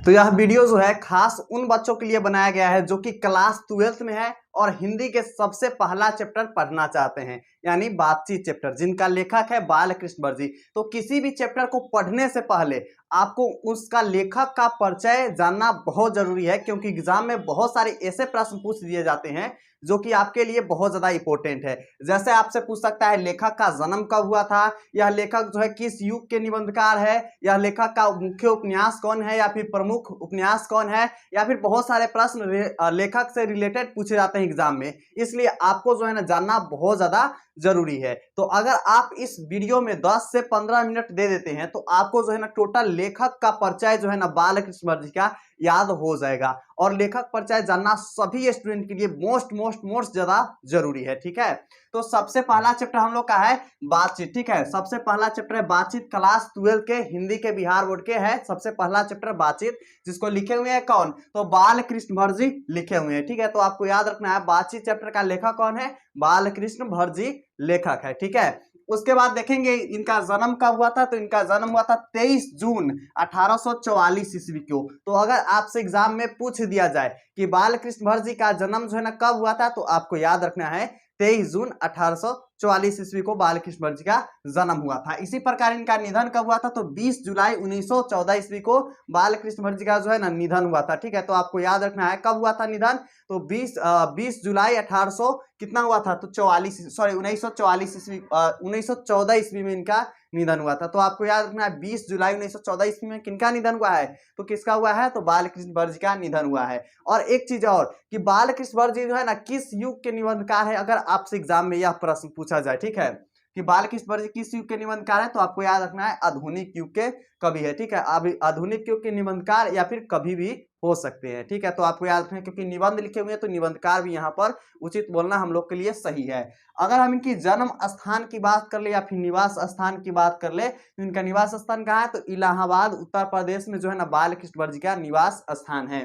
तो यह वीडियो जो है खास उन बच्चों के लिए बनाया गया है जो कि क्लास 12th में है और हिंदी के सबसे पहला चैप्टर पढ़ना चाहते हैं, यानी बातचीत चैप्टर, जिनका लेखक है बालकृष्ण भरजी। तो किसी भी चैप्टर को पढ़ने से पहले आपको उसका लेखक का परिचय जानना बहुत जरूरी है, क्योंकि एग्जाम में बहुत सारे ऐसे प्रश्न पूछ दिए जाते हैं जो कि आपके लिए बहुत ज्यादा इंपॉर्टेंट है। जैसे आपसे पूछ सकता है लेखक का जन्म कब हुआ था, यह लेखक जो है किस युग के निबंधकार है, यह लेखक का मुख्य उपन्यास कौन है या फिर प्रमुख उपन्यास कौन है, या फिर बहुत सारे प्रश्न लेखक से रिलेटेड पूछे जाते हैं एग्जाम में। इसलिए आपको जो है ना जानना बहुत ज्यादा जरूरी है। तो अगर आप इस वीडियो में 10 से 15 मिनट दे देते हैं तो आपको जो है ना टोटल लेखक का परिचय जो है ना बालकृष्ण भरजी का याद हो जाएगा। और लेखक परिचय जानना सभी स्टूडेंट के लिए मोस्ट ज्यादा जरूरी है। ठीक है, तो सबसे पहला चैप्टर हम लोग का है बातचीत। ठीक है, सबसे पहला चैप्टर है बातचीत, क्लास 12 के हिंदी के बिहार बोर्ड के है सबसे पहला चैप्टर बातचीत, जिसको लिखे हुए हैं कौन, तो बालकृष्ण भरजी लिखे हुए हैं। ठीक है, तो आपको याद रखना है बातचीत चैप्टर का लेखक कौन है, बालकृष्ण भरजी लेखक है। ठीक है, उसके बाद देखेंगे इनका जन्म कब हुआ था, तो इनका जन्म हुआ था 23 जून 1844 ईस्वी को। तो अगर आपसे एग्जाम में पूछ दिया जाए कि बालकृष्ण भरजी का जन्म जो है ना कब हुआ था, तो आपको याद रखना है 23 जून 1844 ईस्वी को बालकृष्ण भरजी का जन्म हुआ था। इसी प्रकार इनका निधन कब हुआ था, तो 20 जुलाई 1914 ईस्वी को बालकृष्ण भरजी का जो है ना निधन हुआ था। ठीक है, तो आपको याद रखना है कब हुआ था निधन, तो 20 जुलाई 1800 कितना हुआ था, तो 1944 ईस्वी 1914 ईस्वी में इनका निधन हुआ था। तो आपको याद रखना है 20 जुलाई 1914 ईस्वी में किनका निधन हुआ है, तो किसका हुआ है, तो बालकृष्ण भरजी का निधन हुआ है। और एक चीज और कि बालकृष्ण भरजी जो है ना किस युग के निबंधकार है, अगर आपसे एग्जाम में यह प्रश्न पूछा जाए, ठीक है, कि बालकृष्ण भरजी किस युग के निबंधकार है, तो आपको याद रखना है आधुनिक युग के कवि है। ठीक है, अभी आधुनिक युग के निबंधकार या फिर कभी भी हो सकते हैं। ठीक है, तो आपको याद रखना है क्योंकि निबंध लिखे हुए हैं तो निबंधकार भी यहाँ पर उचित बोलना हम लोग के लिए सही है। अगर हम इनकी जन्म स्थान की बात कर ले या फिर निवास स्थान की बात कर ले, तो इनका निवास स्थान कहाँ है, तो इलाहाबाद उत्तर प्रदेश में जो है ना बालकृष्ण भरजी का निवास स्थान है।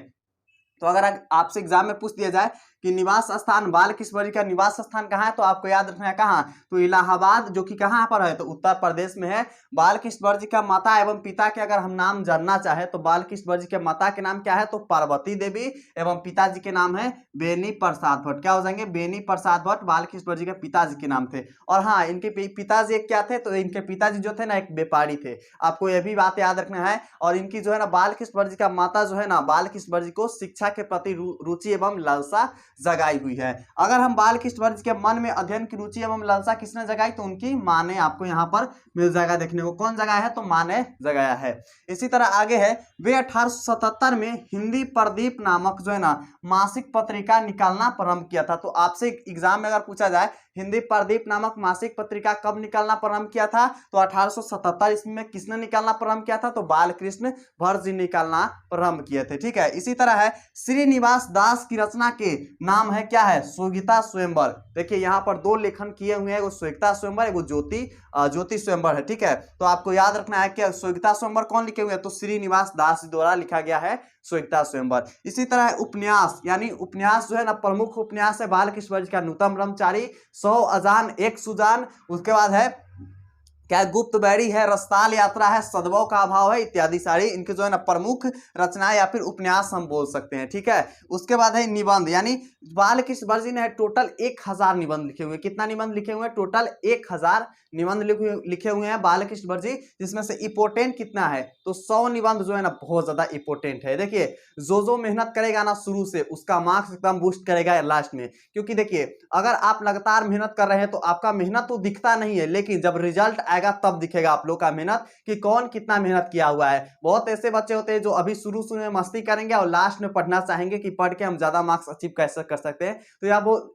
तो अगर आपसे एग्जाम में पूछ दिया जाए कि निवास स्थान बालकृष्ण भरजी का निवास स्थान कहाँ है, तो आपको याद रखना है कहाँ, तो इलाहाबाद, जो कि कहाँ पर है, तो उत्तर प्रदेश में है। बालकृष्ण भरजी का माता एवं पिता के अगर हम नाम जानना चाहे तो बालकृष्ण भरजी के माता के नाम क्या है, तो पार्वती देवी, एवं पिताजी के नाम है बेनी प्रसाद भट्ट। क्या हो जाएंगे, बेनी प्रसाद भट्ट बालकृष्ण भरजी के पिताजी के नाम थे। और हाँ, इनके पिताजी एक क्या थे, तो इनके पिताजी जो थे ना एक व्यापारी थे, आपको यह भी बात याद रखना है। और इनकी जो है ना बालकृष्ण भरजी का माता जो है ना बालकृष्ण भरजी को शिक्षा के प्रति रुचि एवं लालसा जगाई हुई है। अगर हम बालकृष्ण भरजी के मन में अध्ययन की रुचि एवं लालसा किसने जगाई, तो उनकी मां ने, आपको यहाँ पर मिल जाएगा देखने को, कौन जगाया है, तो मां ने जगाया है। इसी तरह आगे है, वे 1877 में हिंदी प्रदीप नामक जो है ना मासिक पत्रिका निकालना प्रारंभ किया था। तो आपसे एग्जाम में अगर पूछा जाए हिंदी प्रदीप नामक मासिक पत्रिका कब निकालना प्रारंभ किया था, तो 1877 ईस्वी में किसने निकालना प्रारंभ किया था, तो बालकृष्ण भरजी निकालना प्रारंभ किए थे। ठीक है, इसी तरह है श्रीनिवास दास की रचना के नाम है क्या है, सोगिता स्वयंवर। देखिए यहाँ पर दो लेखन किए हुए हैं, एगो सोगिता स्वयंवर, एगो ज्योति स्वयंवर है। ठीक है, तो आपको याद रखना है कि सोगिता स्वयंवर कौन लिखे हुए हैं, तो श्रीनिवास दास द्वारा लिखा गया है सोगिता स्वयंवर। इसी तरह उपन्यास, यानी उपन्यास जो है ना प्रमुख उपन्यास है बालकृष्ण भरजी का नूतन ब्रह्मचारी, 100 अजान एक सुजान, उसके बाद है क्या, गुप्त बैरी है, रसताल यात्रा है, सद्भाव का अभाव है, इत्यादि सारी इनके जो है ना प्रमुख रचनाएं या फिर उपन्यास हम बोल सकते हैं। ठीक है, उसके बाद है निबंध, यानी बालकृष्ण भरजी ने टोटल 1000 निबंध लिखे हुए हैं। कितना निबंध लिखे हुए हैं, टोटल 1000 निबंध लिखे हुए हैं बालकृष्ण भरजी, जिसमें से इंपोर्टेंट कितना है, तो 100 निबंध जो है ना बहुत ज्यादा इंपोर्टेंट है। देखिए जो मेहनत करेगा ना शुरू से, उसका मार्क्स एकदम बूस्ट करेगा लास्ट में, क्योंकि देखिए अगर आप लगातार मेहनत कर रहे हैं तो आपका मेहनत तो दिखता नहीं है, लेकिन जब रिजल्ट आएगा तब दिखेगा आप लोग का मेहनत कि कौन कितना मेहनत किया हुआ है। बहुत ऐसे बच्चे होते हैं जो अभी शुरू में मस्ती करेंगे और लास्ट में पढ़ना चाहेंगे कि पढ़ के हम ज्यादा मार्क्स अचीव कैसे कर सकते हैं, तो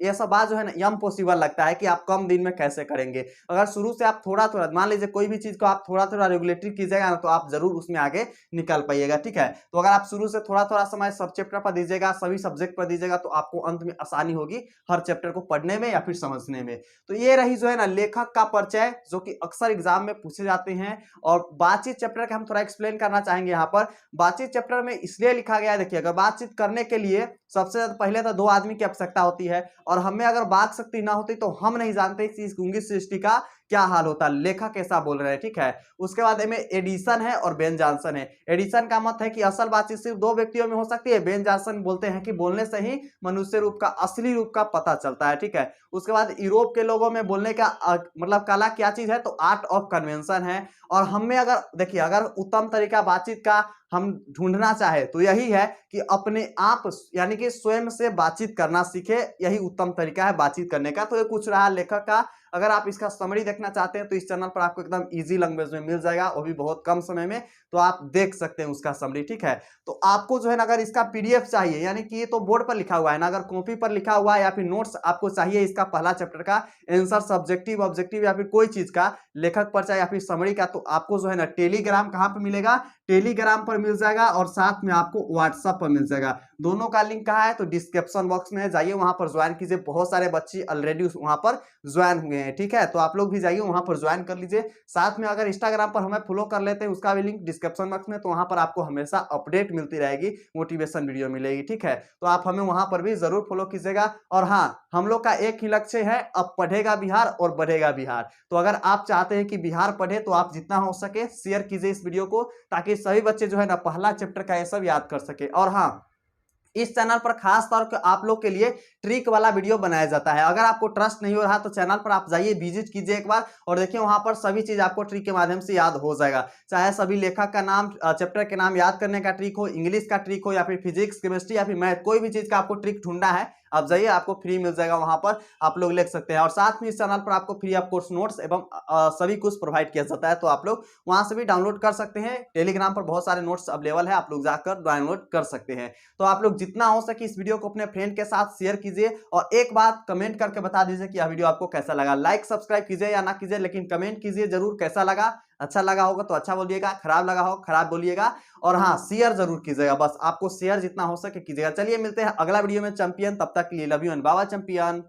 यह सब बात जो है ना इम्पॉसिबल लगता है कि आप कम दिन में कैसे करेंगे। अगर शुरू से आप थोड़ा थोड़ा, मान लीजिए कोई भी चीज को आप थोड़ा थोड़ा रेगुलेटरी कीजिएगा ना, तो आप जरूर उसमें आगे निकल पाइएगा। ठीक है, तो अगर आप शुरू से थोड़ा थोड़ा समय सब चैप्टर पर दीजिएगा, सभी सब्जेक्ट पर दीजिएगा, तो आपको अंत में आसानी होगी हर चैप्टर को पढ़ने में या फिर समझने में। तो ये रही जो है ना लेखक का परिचय, जो कि अक्सर एग्जाम में पूछे जाते हैं। और बातचीत चैप्टर का हम थोड़ा एक्सप्लेन करना चाहेंगे। यहाँ पर बातचीत चैप्टर में इसलिए लिखा गया है, देखिए अगर बातचीत करने के लिए सबसे पहले तो 2 आदमी की आवश्यकता होती है, और हमें अगर बात शक्ति ना होती तो हम नहीं जानते इस गुंगी सृष्टि का क्या हाल होता, लेखक कैसा बोल रहे हैं, ठीक है। उसके बाद में एडिसन है और बेन जॉनसन है। एडिसन का मत है कि असल बातचीत सिर्फ दो व्यक्तियों में हो सकती है। बेन जॉनसन बोलते हैं कि बोलने से ही मनुष्य रूप का असली रूप का पता चलता है, ठीक है। उसके बाद यूरोप के लोगों में बोलने का मतलब कला क्या चीज है, तो आर्ट ऑफ कन्वेंशन है। और हम में अगर देखिए, अगर उत्तम तरीका बातचीत का हम ढूंढना चाहे तो यही है कि अपने आप यानी कि स्वयं से बातचीत करना सीखे, यही उत्तम तरीका है बातचीत करने का। तो ये कुछ रहा लेखक का। अगर आप इसका समरी देखना चाहते हैं तो इस चैनल पर आपको एकदम इजी लैंग्वेज में मिल जाएगा, वो भी बहुत कम समय में, तो आप देख सकते हैं उसका समरी, ठीक है। तो आपको जो है ना, अगर इसका पीडीएफ चाहिए, यानी कि ये तो बोर्ड पर लिखा हुआ है ना, अगर कॉपी पर लिखा हुआ है या फिर नोट्स आपको चाहिए इसका पहला चैप्टर का आंसर, सब्जेक्टिव ऑब्जेक्टिव या फिर कोई चीज का, लेखक परिचय या फिर समरी का, तो आपको जो है ना टेलीग्राम कहां पर मिलेगा, टेलीग्राम पर मिल जाएगा और साथ में आपको व्हाट्सएप पर मिल जाएगा। दोनों का लिंक कहाँ है, तो डिस्क्रिप्शन बॉक्स में जाइए, वहां पर ज्वाइन कीजिए। बहुत सारे बच्चे ऑलरेडी वहां पर ज्वाइन हुए हैं, ठीक है। तो आप लोग भी जाइए वहां पर ज्वाइन कर लीजिए। साथ में अगर इंस्टाग्राम पर हमें फॉलो कर लेते हैं, उसका भी लिंक डिस्क्रिप्शन बॉक्स में, तो वहां पर आपको हमेशा अपडेट मिलती रहेगी, मोटिवेशन वीडियो मिलेगी, ठीक है। तो आप हमें वहां पर भी जरूर फॉलो कीजिएगा। और हाँ, हम लोग का एक ही लक्ष्य है, अब पढ़ेगा बिहार और बढ़ेगा बिहार। तो अगर आप चाहते हैं कि बिहार पढ़े तो आप जितना हो सके शेयर कीजिए इस वीडियो को, ताकि सभी बच्चे जो है ना पहला चैप्टर का ये सब याद कर सके। और हाँ, इस चैनल पर खास तौर पर आप लोग के लिए ट्रिक वाला वीडियो बनाया जाता है। अगर आपको ट्रस्ट नहीं हो रहा तो चैनल पर आप जाइए, विजिट कीजिए एक बार और देखिए, वहां पर सभी चीज आपको ट्रिक के माध्यम से याद हो जाएगा। चाहे सभी लेखक का नाम, चैप्टर के नाम याद करने का ट्रिक हो, इंग्लिश का ट्रिक हो, या फिर फिजिक्स, केमिस्ट्री या फिर मैथ, कोई भी चीज का आपको ट्रिक ढूंढना है, आप जाइए, आपको फ्री मिल जाएगा, वहां पर आप लोग लिख सकते हैं। और साथ में इस चैनल पर आपको फ्री ऑफ कोर्स नोट्स एवं सभी कुछ प्रोवाइड किया जाता है, तो आप लोग वहां से भी डाउनलोड कर सकते हैं। टेलीग्राम पर बहुत सारे नोट्स अवेलेबल है, आप लोग जाकर डाउनलोड कर सकते हैं। तो आप लोग जितना हो सके इस वीडियो को अपने फ्रेंड के साथ शेयर कीजिए और एक बात कमेंट करके बता दीजिए कि यह वीडियो आपको कैसा लगा। लाइक सब्सक्राइब कीजिए या ना कीजिए, लेकिन कमेंट कीजिए जरूर कैसा लगा। अच्छा लगा होगा तो अच्छा बोलिएगा, खराब लगा हो खराब बोलिएगा। और हाँ, शेयर जरूर कीजिएगा, बस आपको शेयर जितना हो सके कीजिएगा। चलिए मिलते हैं अगला वीडियो में चैंपियन, तब तक के लिए love you and bye bye champion.